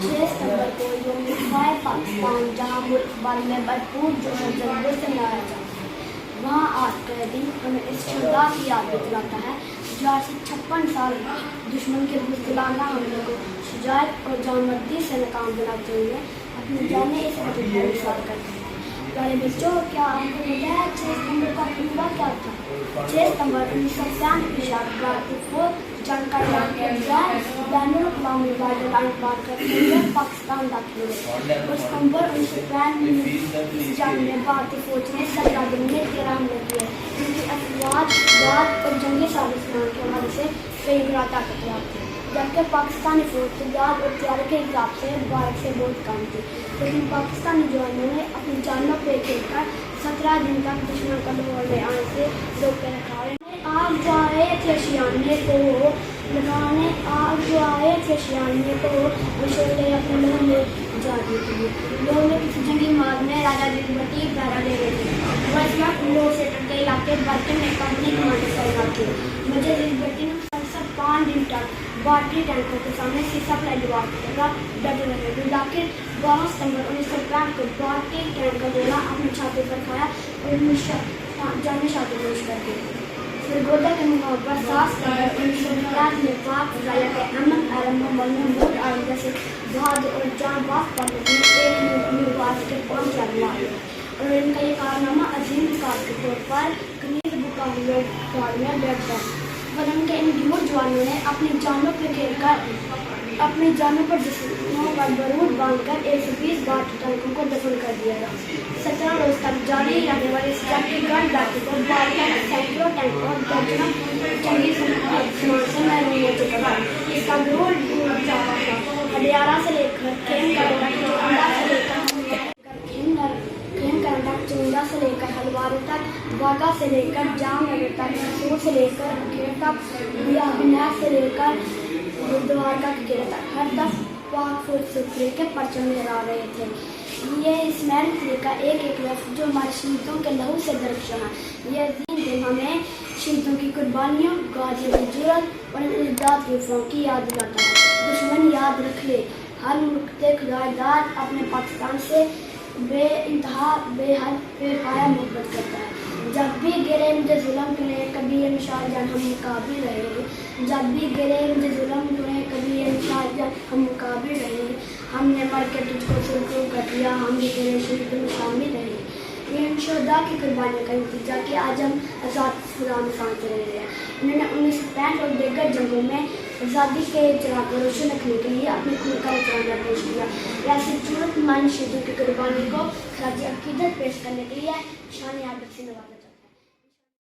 6 ستمبر کو یوم دفاع پاکستان جہاں ملک بھر میں بھرپور جوش و جذبے سے منایا جاتا ہے، وہاں آج کا دن ہمیں اس شہدا کی یاد دلاتا ہے جو آج سے 56 سال دشمن کے بزدلانہ حملے کو شجاعت اور جانمردی سے ناکام بناتے ہوئے اپنی جانیں اس وطن پر نثار کرتے ہیں۔ پیارے بچوں، کیا آپ کو پتہ ہے 6 ستمبر کا خطبہ کیا تھا؟ 6 ستمبر 1965 کی شام بھارتی فوج جنگ کا اعلان کے بجائے بین الاقوامی بارڈر لائن پار کرتے ہوئے پاکستان داخل ہوئے اور ستمبر 1965 میں اس جنگ میں بھارتی فوج نے 17 دن میں 13 حملے کیے، جن کی افواج بعد اور جنگی سازشان کے حوالے سے کئی گنا طاقتور تھے، جبکہ پاکستانی فوج تجارت اور تیاری کے حساب سے بھارت سے بہت کم تھی، لیکن پاکستانی جوانوں نے اپنی جانوں پہ کھیل کر 17 دن تک دشمن کا لاہور میں آنے سے روک کے رکھا۔ آگ جو آئے تھے شیانے کو لگانے، آگ جو آئے تھے شیانے کو وہ شعلے اپنے لوہے میں جا دی تھی۔ لوہے میں کسی جنگی مارگ میں راجا دل بٹی پہرا دے رہے تھے، وہ اس وقت لوہے سے ٹکے علاقے برتن میں کمپنی کمانڈر تعینات تھے۔ مجھے دل بٹی نے 5 دن تک بھارتی ٹینکوں کے سامنے سی سپلائی دیوار کی طرح ڈٹے رہے، لیکن 12 ستمبر 1965 کو بھارتی ٹینک کا گولہ اپنی چھاتی پر کھایا اور جانے چھاتی نوش کر گئے۔ سرگودا کے مقام پر 7 ستمبر 1950 میں پاک فضائیہ کے امن عالم محمد محمود عالم جیسے بہادر اور جاں باز پائلٹ نے ایک نیو باز کے 5 لڑ مارے اور ان کا یہ کارنامہ عظیم وقار کے طور پر کنیر بکاری ریکارڈ میں بیٹھ گیا۔ وطن کے ان نوجوانوں نے اپنی جانوں پہ کھیل کر اپنی جانوں پر جسموں پر بارود باندھ کر 120 بھارتی ٹینکوں کو دفن کر دیا تھا۔ 17 روز تک جاری رہنے والی اس جنگ کی گرد دھاتی کو بھارت کا سینکڑوں ٹینکوں اور درجنوں جنگی سامان سے محروم ہو چکا تھا۔ اس کا گرول دور چاہا تھا، ہڈیارہ سے لے کر کھیم کرنڈا سے لے کر چونڈا سے لے کر ہلواروں تک، واگا سے لے کر جام نگر تک، مسور سے لے کر کھیڑ تک، بنیاد سے لے کر دوارکا کے قلعے تک، ہر دف پاک فوج سے اترے کے پرچم لہرا رہے تھے۔ یہ اسماعیل قلعے کا ایک ایک لفظ جو ہمارے شہیدوں کے لہو سے درخشاں ہے، یہ عظیم دن ہمیں شہیدوں کی قربانیوں، غازیوں کی جرات اور امداد کے افواہوں کی یاد دلاتا ہے۔ دشمن یاد رکھ لے، ہر ملک خدائے داد اپنے پاکستان سے بے انتہا بے حد بے پایا محبت کرتا ہے۔ جب بھی گرے مجھے ظلم کنے کبھی یہ مشال جان ہم مقابل رہے، جب بھی گرے مجھے ظلم کنے کبھی یہ مشال جان ہم مقابل رہے، ہم نے مر کے تجھ کو سرخرو کر دیا، ہم بھی تیرے شہید میں شامل رہے۔ یہ شہدا کی قربانیوں کا نتیجہ کہ آج ہم آزاد خدا میں سانتے رہے ہیں۔ انہوں نے 1965 اور دیگر جنگوں میں آزادی کے چراغ کو روشن رکھنے کے لیے اپنے خون کا نذرانہ پیش کیا۔ ایسے ضرورت مند شہیدوں کی قربانی کو خراج عقیدت پیش کرنے کے لیے شان عادت سے نوازا۔